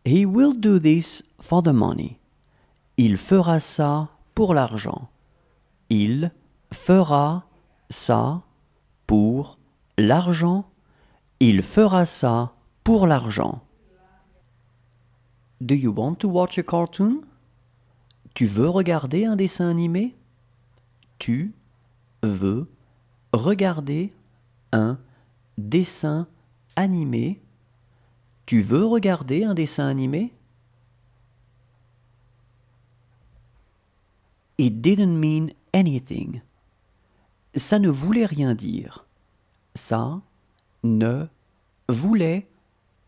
He will do this for the money. Il fera ça pour l'argent. Il fera ça pour l'argent. Il fera ça pour l'argent. Do you want to watch a cartoon? Tu veux regarder un dessin animé? Tu veux regarder un dessin animé? Tu veux regarder un dessin animé? It didn't mean anything. Ça ne voulait rien dire. Ça ne voulait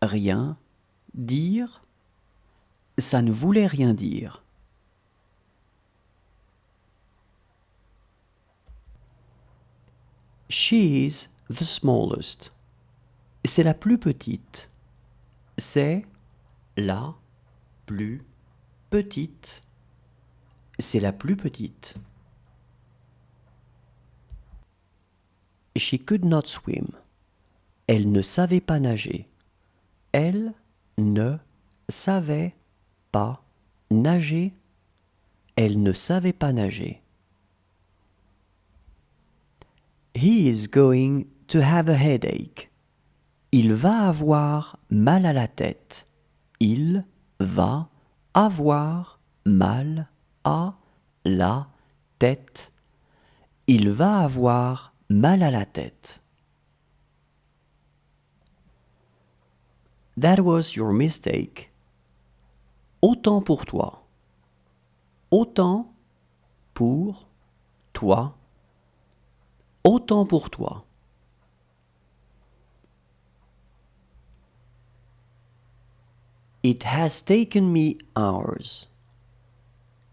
rien dire. Ça ne voulait rien dire. She is the smallest. C'est la plus petite. C'est la plus petite. C'est la plus petite. She could not swim. Elle ne savait pas nager. Elle ne savait pas nager. Elle ne savait pas nager. He is going to have a headache. Il va avoir mal à la tête. Il va avoir mal à la tête. Il va avoir mal à la tête. That was your mistake. Autant pour toi. Autant pour toi. Autant pour toi. It has taken me hours.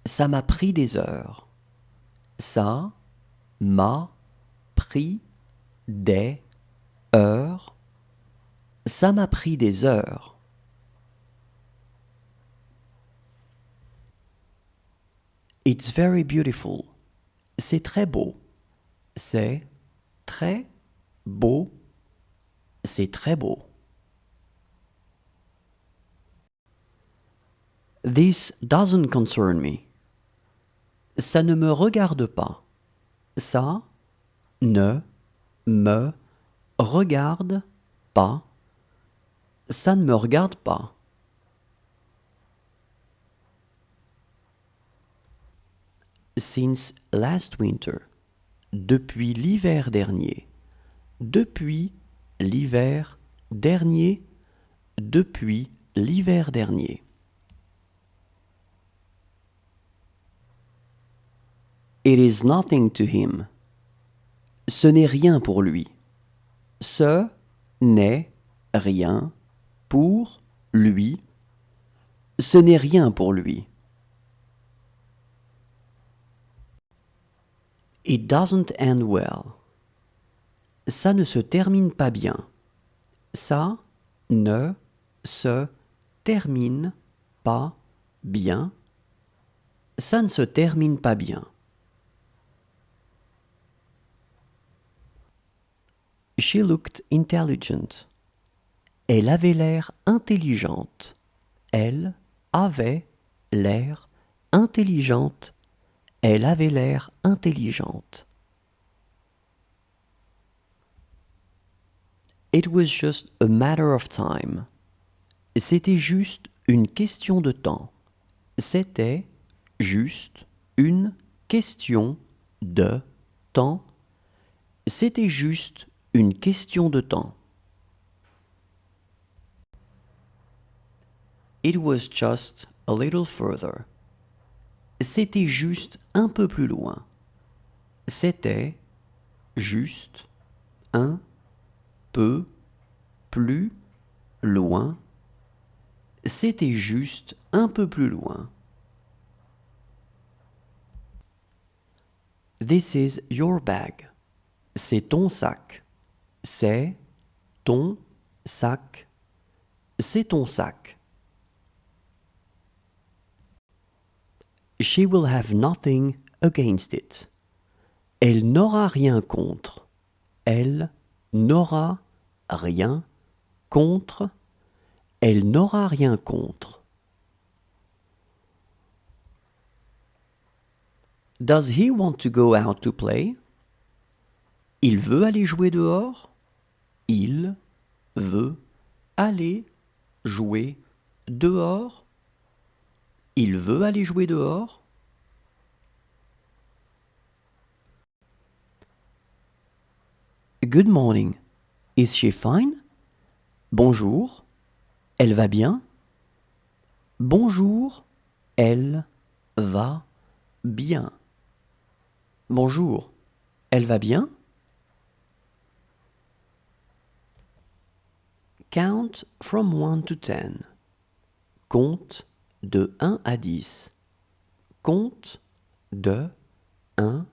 Ça m'a pris des heures. Ça m'a pris des heures. Ça m'a pris des heures. It's very beautiful. C'est très beau. C'est très beau. C'est très beau. This doesn't concern me. Ça ne me regarde pas. Ça ne me regarde pas. Ça ne me regarde pas. Since last winter. Depuis l'hiver dernier. Depuis l'hiver dernier. Depuis l'hiver dernier. It is nothing to him. Ce n'est rien pour lui. Ce n'est rien pour lui. Ce n'est rien pour lui. It doesn't end well. Ça ne se termine pas bien. Ça ne se termine pas bien. Ça ne se termine pas bien. She looked intelligent. Elle avait l'air intelligente. Elle avait l'air intelligente. Elle avait l'air intelligente. It was just a matter of time. C'était juste une question de temps. C'était juste une question de temps. C'était juste une question de temps. It was just a little further. C'était juste un peu plus loin. C'était juste un peu plus loin. C'était juste un peu plus loin. This is your bag. C'est ton sac. C'est ton sac. C'est ton sac. She will have nothing against it. Elle n'aura rien contre. Elle n'aura rien contre. Elle n'aura rien contre. Does he want to go out to play? Il veut aller jouer dehors? Il veut aller jouer dehors? Il veut aller jouer dehors? Good morning. Is she fine? Bonjour. Elle va bien? Bonjour. Elle va bien. Bonjour. Elle va bien? Count from 1 to 10. Compte de 1 à 10. Compte de 1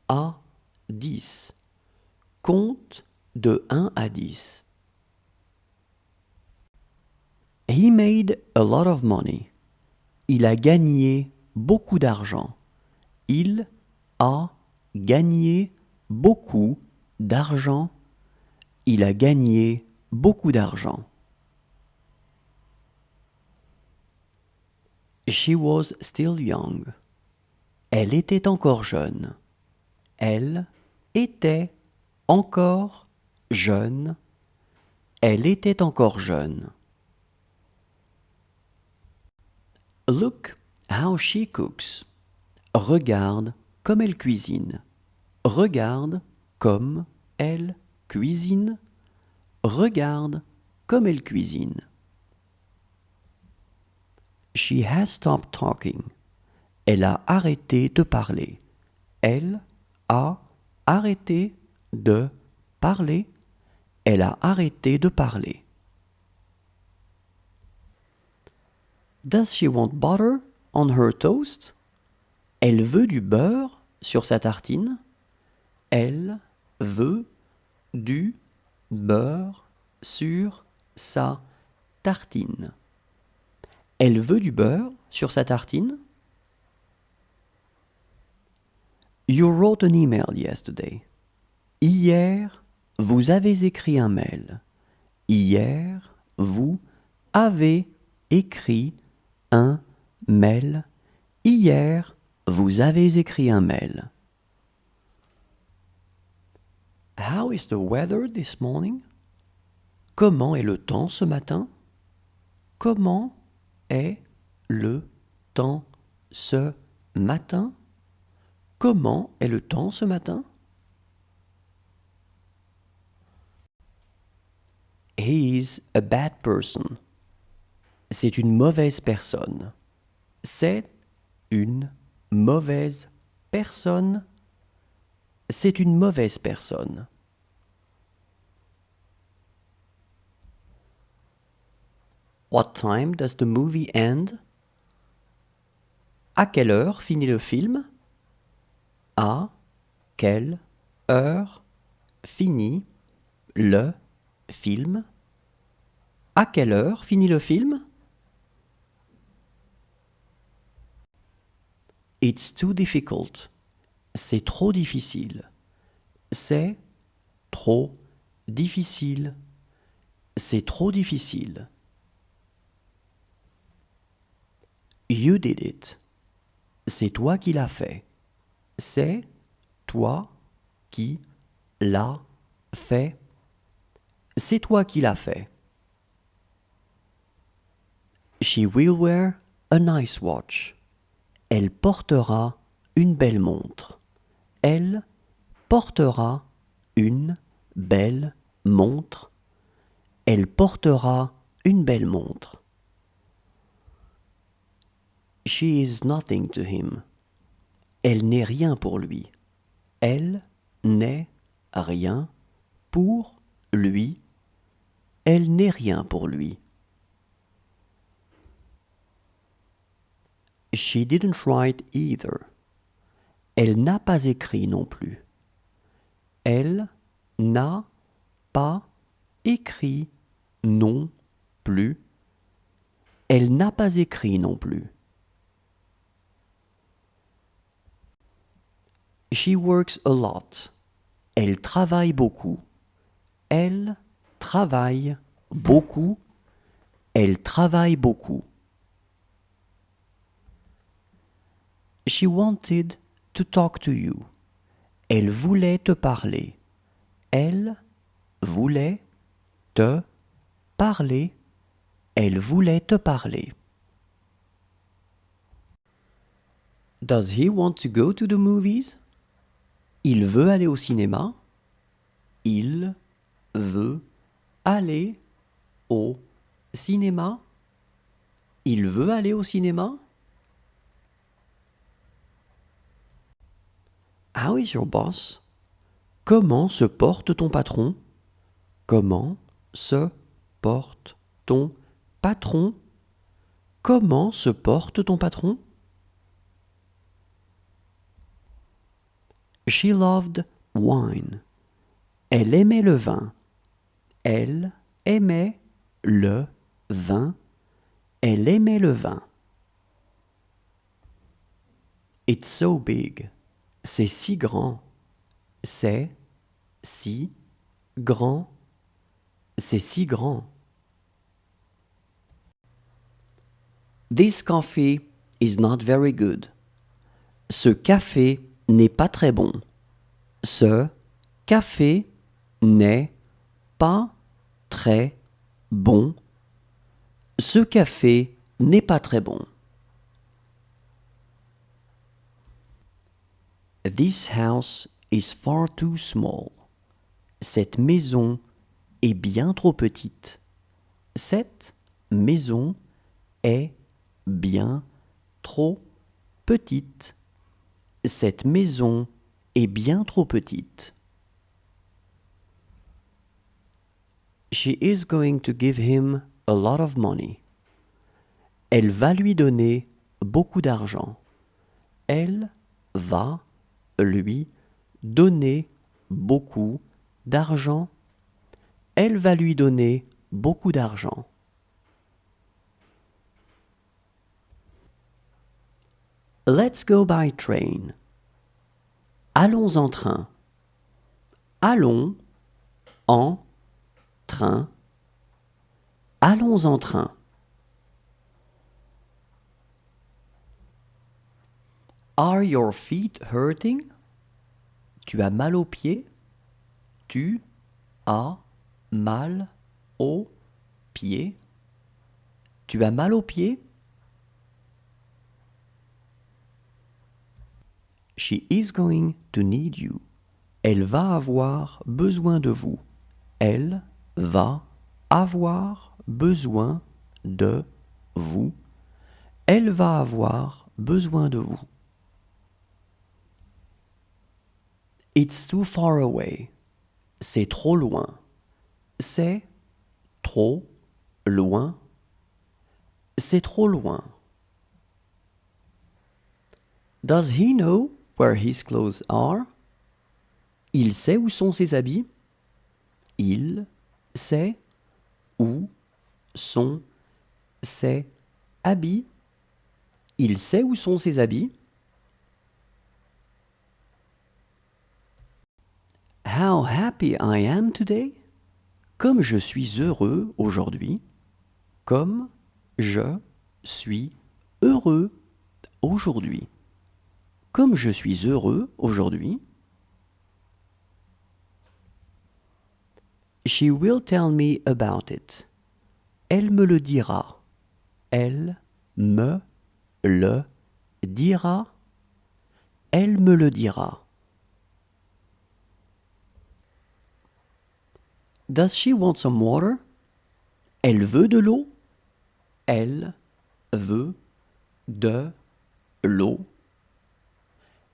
à 10. Compte de 1 à 10. He made a lot of money. Il a gagné beaucoup d'argent. Il a gagné beaucoup d'argent. Il a gagné beaucoup d'argent. She was still young. Elle était encore jeune. Elle était encore jeune. Elle était encore jeune. Look how she cooks. Regarde comme elle cuisine. Regarde comme elle cuisine. Regarde comme elle cuisine. She has stopped talking. Elle a arrêté de parler. Elle a arrêté de parler. Elle a arrêté de parler. Does she want butter on her toast? Elle veut du beurre sur sa tartine. Elle veut du beurre sur sa tartine. Elle veut du beurre sur sa tartine. You wrote an email yesterday. Hier, vous avez écrit un mail. Hier, vous avez écrit un mail. Hier, vous avez écrit un mail. How is the weather this morning? Comment est le temps ce matin? Comment est le temps ce matin? Comment est le temps ce matin? He is a bad person. C'est une mauvaise personne. C'est une mauvaise personne. C'est une mauvaise personne. What time does the movie end? À quelle heure finit le film? À quelle heure finit le film? À quelle heure finit le film? It's too difficult. C'est trop difficile. C'est trop difficile. C'est trop difficile. You did it. C'est toi qui l'as fait. C'est toi qui l'as fait. C'est toi qui l'as fait. She will wear a nice watch. Elle portera une belle montre. Elle portera une belle montre. Elle portera une belle montre. She is nothing to him. Elle n'est rien pour lui. Elle n'est rien pour lui. Elle n'est rien pour lui. She didn't write either. Elle n'a pas écrit non plus. Elle n'a pas écrit non plus. Elle n'a pas écrit non plus. She works a lot. Elle travaille beaucoup. Elle travaille beaucoup. Elle travaille beaucoup. She wanted to talk to you. Elle voulait te parler. Elle voulait te parler. Elle voulait te parler. Does he want to go to the movies? Il veut aller au cinéma. Il veut aller au cinéma. Il veut aller au cinéma. How is your boss? Comment se porte ton patron? Comment se porte ton patron? Comment se porte ton patron? She loved wine. Elle aimait le vin. Elle aimait le vin. Elle aimait le vin. It's so big. C'est si grand. C'est si grand. C'est si grand. This coffee is not very good. Ce café n'est pas très bon. Ce café n'est pas très bon. Ce café n'est pas très bon. This house is far too small. Cette maison est bien trop petite. Cette maison est bien trop petite. Cette maison est bien trop petite. She is going to give him a lot of money. Elle va lui donner beaucoup d'argent. Elle va lui donner beaucoup d'argent. Elle va lui donner beaucoup d'argent. Let's go by train. Allons en train. Allons en train. Allons en train. Are your feet hurting? Tu as mal aux pieds? Tu as mal aux pieds? Tu as mal aux pieds? She is going to need you. Elle va avoir besoin de vous. Elle va avoir besoin de vous. Elle va avoir besoin de vous. It's too far away. C'est trop loin. C'est trop loin. C'est trop loin. Does he know where his clothes are? Il sait où sont ses habits? Il sait où sont ses habits? Il sait où sont ses habits? How happy I am today. Comme je suis heureux aujourd'hui. Comme je suis heureux aujourd'hui. Comme je suis heureux aujourd'hui. She will tell me about it. Elle me le dira. Elle me le dira. Elle me le dira. Does she want some water? Elle veut de l'eau? Elle veut de l'eau.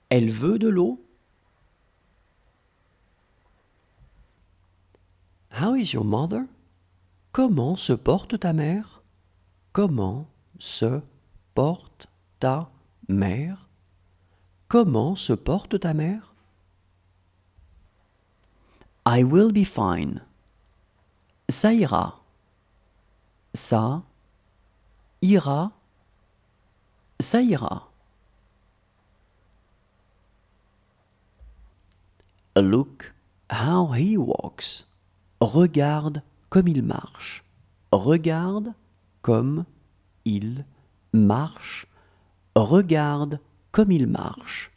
Elle veut de l'eau? How is your mother? Comment se porte ta mère? Comment se porte ta mère? Comment se porte ta mère? I will be fine. Ça ira. Ça ira. Ça ira. Look how he walks. Regarde comme il marche. Regarde comme il marche. Regarde comme il marche.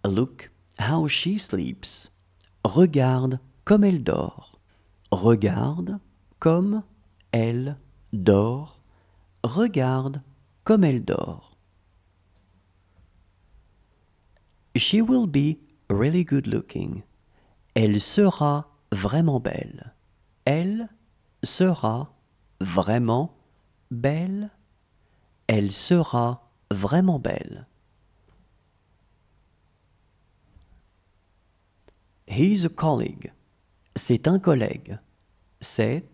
Look how she sleeps. Regarde comme elle dort. Regarde comme elle dort. Regarde comme elle dort. She will be really good looking. Elle sera vraiment belle. Elle sera vraiment belle. Elle sera vraiment belle. He's a colleague. C'est un collègue. C'est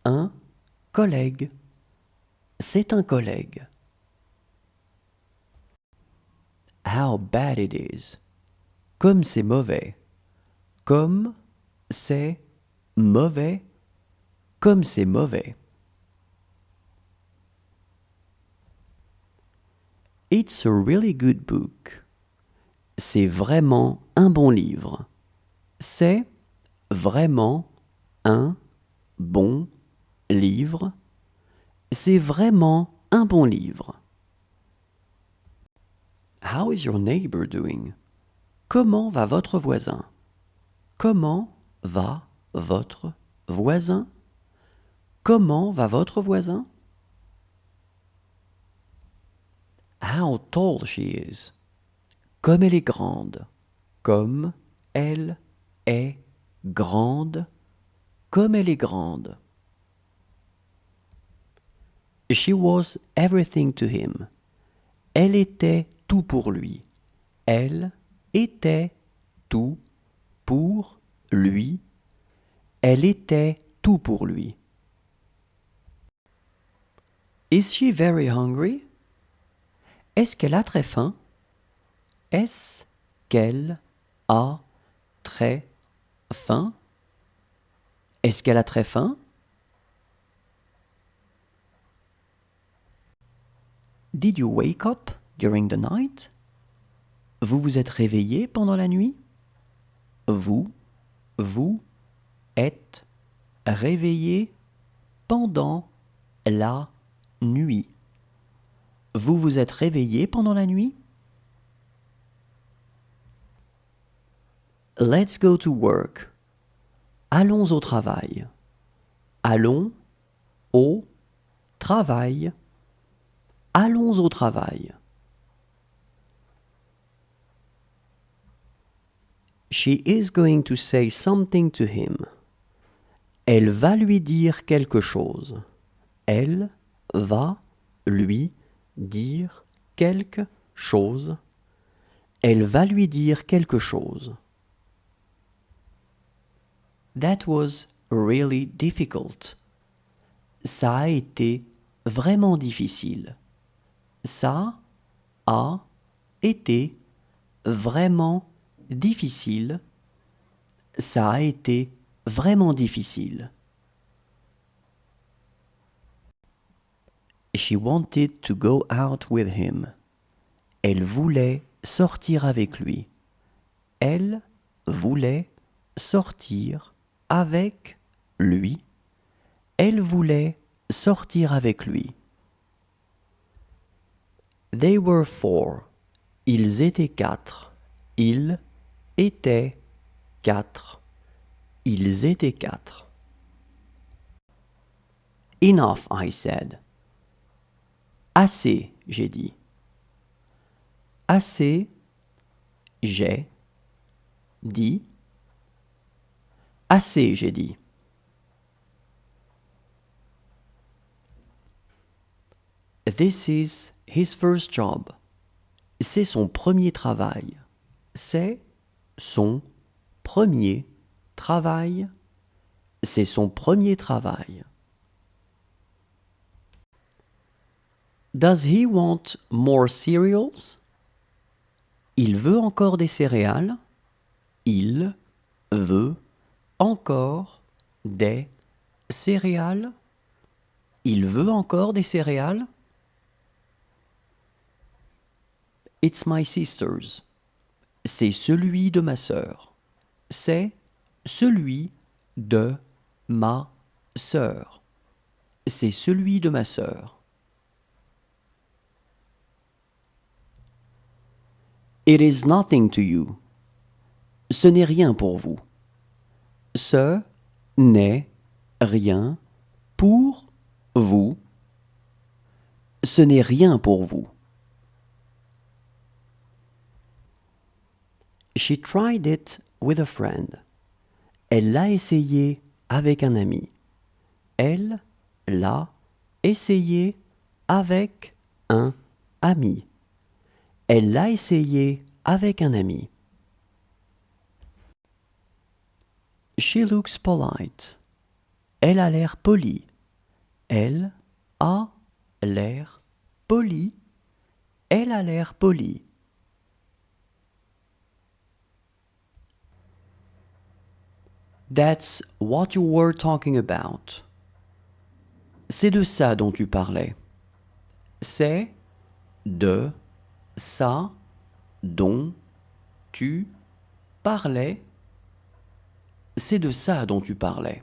un collègue. C'est un collègue. How bad it is. Comme c'est mauvais. Comme c'est mauvais. Comme c'est mauvais. It's a really good book. C'est vraiment un bon livre. C'est vraiment un bon livre. C'est vraiment un bon livre. How is your neighbor doing? Comment va votre voisin? Comment va votre voisin? Comment va votre voisin? How tall she is. Comme elle est grande. Comme elle est grande. Comme elle est grande. She was everything to him. Elle était tout pour lui. Elle était tout pour lui. Elle était tout pour lui. Is she very hungry? Est-ce qu'elle a très faim? Est-ce qu'elle a très faim? Est-ce qu'elle a très faim? Did you wake up during the night? Vous vous êtes réveillé pendant la nuit? Vous êtes réveillé pendant la nuit. Vous vous êtes réveillé pendant la nuit? Let's go to work. Allons au travail. Allons au travail. Allons au travail. She is going to say something to him. Elle va lui dire quelque chose. Elle va lui dire quelque chose. Elle va lui dire quelque chose. That was really difficult. Ça a été vraiment difficile. Ça a été vraiment difficile. Ça a été vraiment difficile. She wanted to go out with him. Elle voulait sortir avec lui. Elle voulait sortir avec lui. Elle voulait sortir avec lui. They were four. Ils étaient quatre. Ils étaient quatre. Ils étaient quatre. Enough, I said. Assez, j'ai dit. Assez, j'ai dit. Assez, j'ai dit. This is his first job. C'est son premier travail. C'est son premier travail. C'est son premier travail. Does he want more cereals? Il veut encore des céréales. Il veut encore des céréales. Il veut encore des céréales. It's my sister's. C'est celui de ma sœur. C'est celui de ma sœur. C'est celui de ma sœur. It is nothing to you. Ce n'est rien pour vous. Ce n'est rien pour vous. Ce n'est rien pour vous. She tried it with a friend. Elle l'a essayé avec un ami. Elle l'a essayé avec un ami. Elle l'a essayé avec un ami. She looks polite. Elle a l'air polie. Elle a l'air polie. Elle a l'air polie. That's what you were talking about. C'est de ça dont tu parlais. C'est de ça dont tu parlais. C'est de ça dont tu parlais.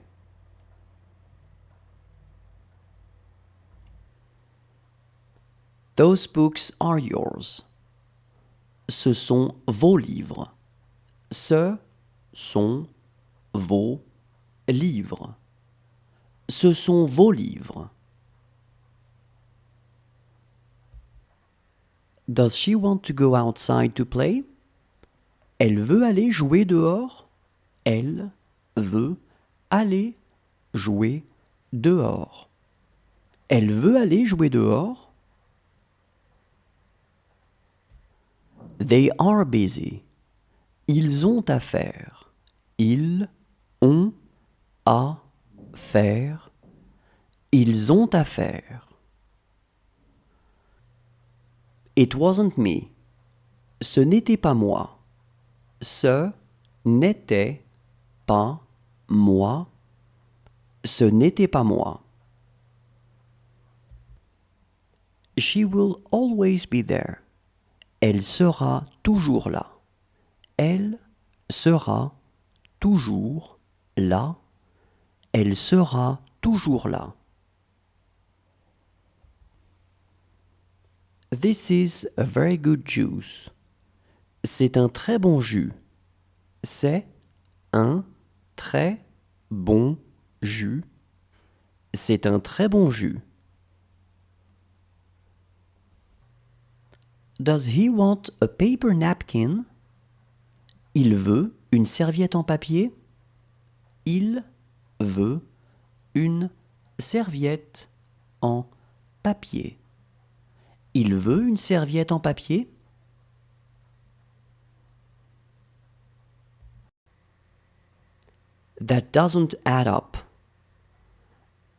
Those books are yours. Ce sont vos livres. Ce sont vos livres. Ce sont vos livres. Does she want to go outside to play? Elle veut aller jouer dehors? Elle veut aller jouer dehors. Elle veut aller jouer dehors? They are busy. Ils ont à faire. Ils ont à faire. Ils ont à faire. It wasn't me. Ce n'était pas moi. Ce n'était pas moi. Ce n'était pas moi. She will always be there. Elle sera toujours là. Elle sera toujours là. Elle sera toujours là. This is a very good juice. C'est un très bon jus. C'est un très bon jus. C'est un très bon jus. Does he want a paper napkin? Il veut une serviette en papier? Il veut une serviette en papier. Il veut une serviette en papier? That doesn't add up.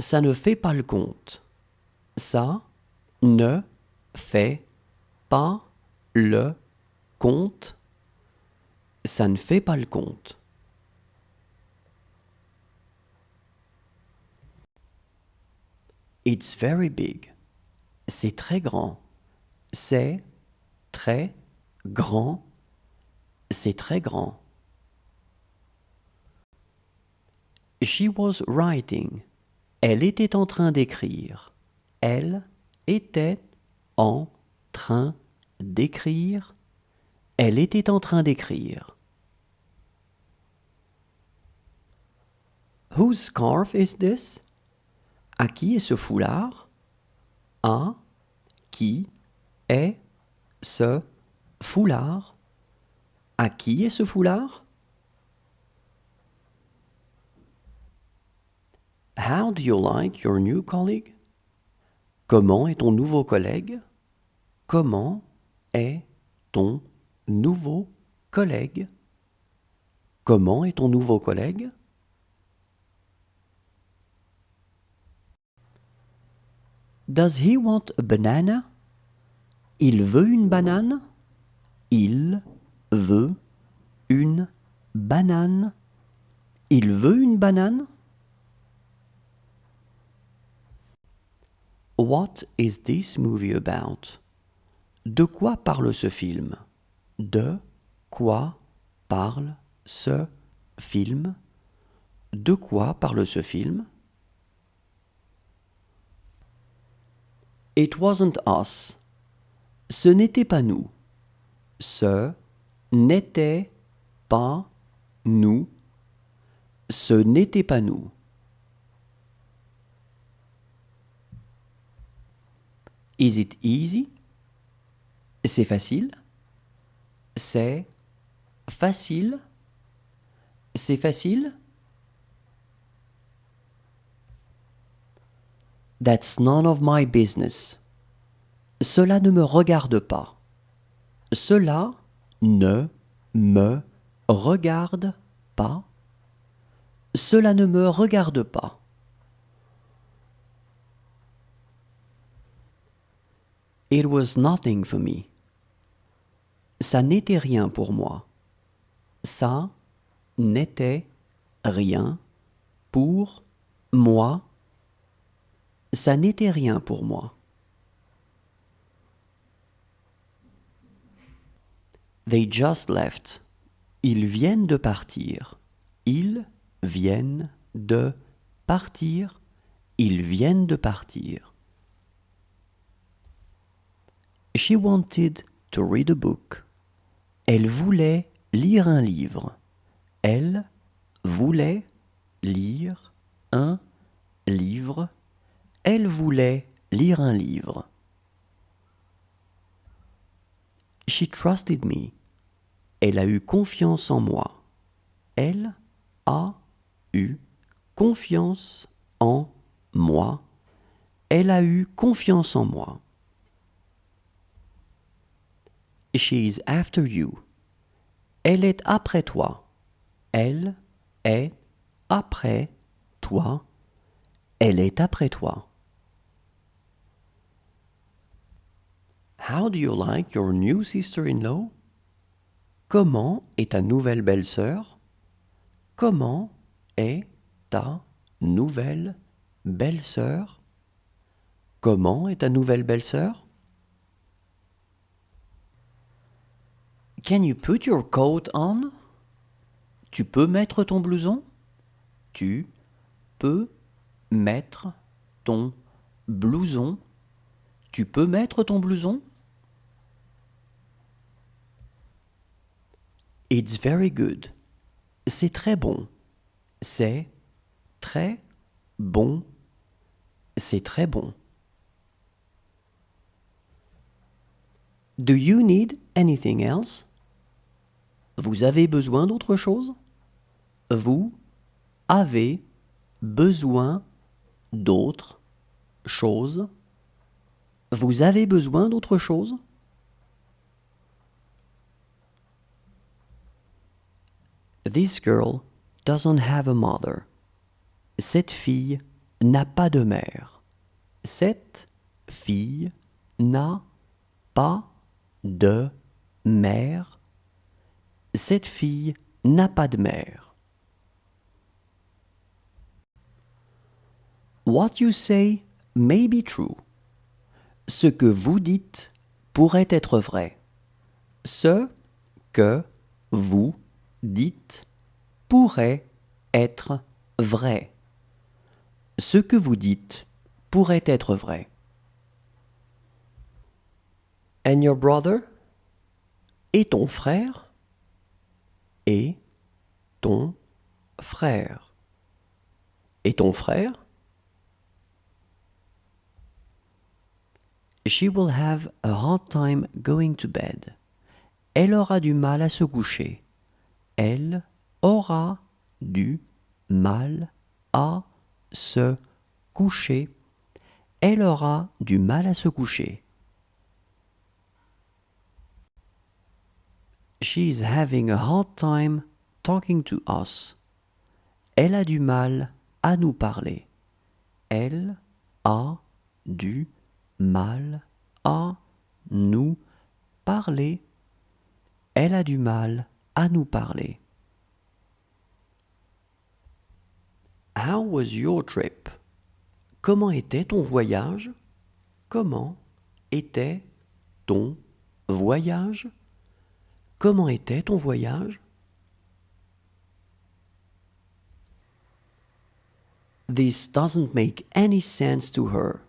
Ça ne fait pas le compte. Ça ne fait pas le compte. Ça ne fait pas le compte. It's very big. C'est très grand. C'est très grand. C'est très grand. She was writing. Elle était en train d'écrire. Elle était en train d'écrire. Elle était en train d'écrire. Whose scarf is this? À qui est ce foulard? À qui est ce foulard? À qui est ce foulard? How do you like your new colleague? Comment est ton nouveau collègue? Comment est ton nouveau collègue? Comment est ton nouveau collègue? Does he want a banana? Il veut une banane? Il veut une banane? Il veut une banane? What is this movie about? De quoi parle ce film? De quoi parle ce film? De quoi parle ce film? It wasn't us. Ce n'était pas nous. Ce n'était pas nous. Ce n'était pas nous. Is it easy? C'est facile. C'est facile. C'est facile. That's none of my business. Cela ne me regarde pas. Cela ne me regarde pas. Cela ne me regarde pas. It was nothing for me. Ça n'était rien pour moi. Ça n'était rien pour moi. Ça n'était rien pour moi. They just left. Ils viennent de partir. Ils viennent de partir. Ils viennent de partir. She wanted to read a book. Elle voulait lire un livre. Elle voulait lire un livre. Elle voulait lire un livre. She trusted me. Elle a eu confiance en moi. Elle a eu confiance en moi. Elle a eu confiance en moi. She is after you. Elle est après toi. Elle est après toi. Elle est après toi. How do you like your new sister-in-law? Comment est ta nouvelle belle-sœur? Comment est ta nouvelle belle-sœur? Comment est ta nouvelle belle-sœur? Can you put your coat on? Tu peux mettre ton blouson? Tu peux mettre ton blouson? Tu peux mettre ton blouson? It's very good. C'est très bon. C'est très bon. C'est très bon. Do you need anything else? Vous avez besoin d'autre chose? Vous avez besoin d'autre chose? Vous avez besoin d'autre chose? This girl doesn't have a mother. Cette fille n'a pas de mère. Cette fille n'a pas de mère. Cette fille n'a pas de mère. What you say may be true. Ce que vous dites pourrait être vrai. Ce que vous dites pourrait être vrai. Ce que vous dites pourrait être vrai. And your brother? Et ton frère? Et ton frère? Et ton frère? She will have a hard time going to bed. Elle aura du mal à se coucher. Elle aura du mal à se coucher. Elle aura du mal à se coucher. She is having a hard time talking to us. Elle a du mal à nous parler. Elle a du mal à nous parler. Elle a du mal à nous parler. How was your trip? Comment était ton voyage? Comment était ton voyage? Comment était ton voyage? This doesn't make any sense to her.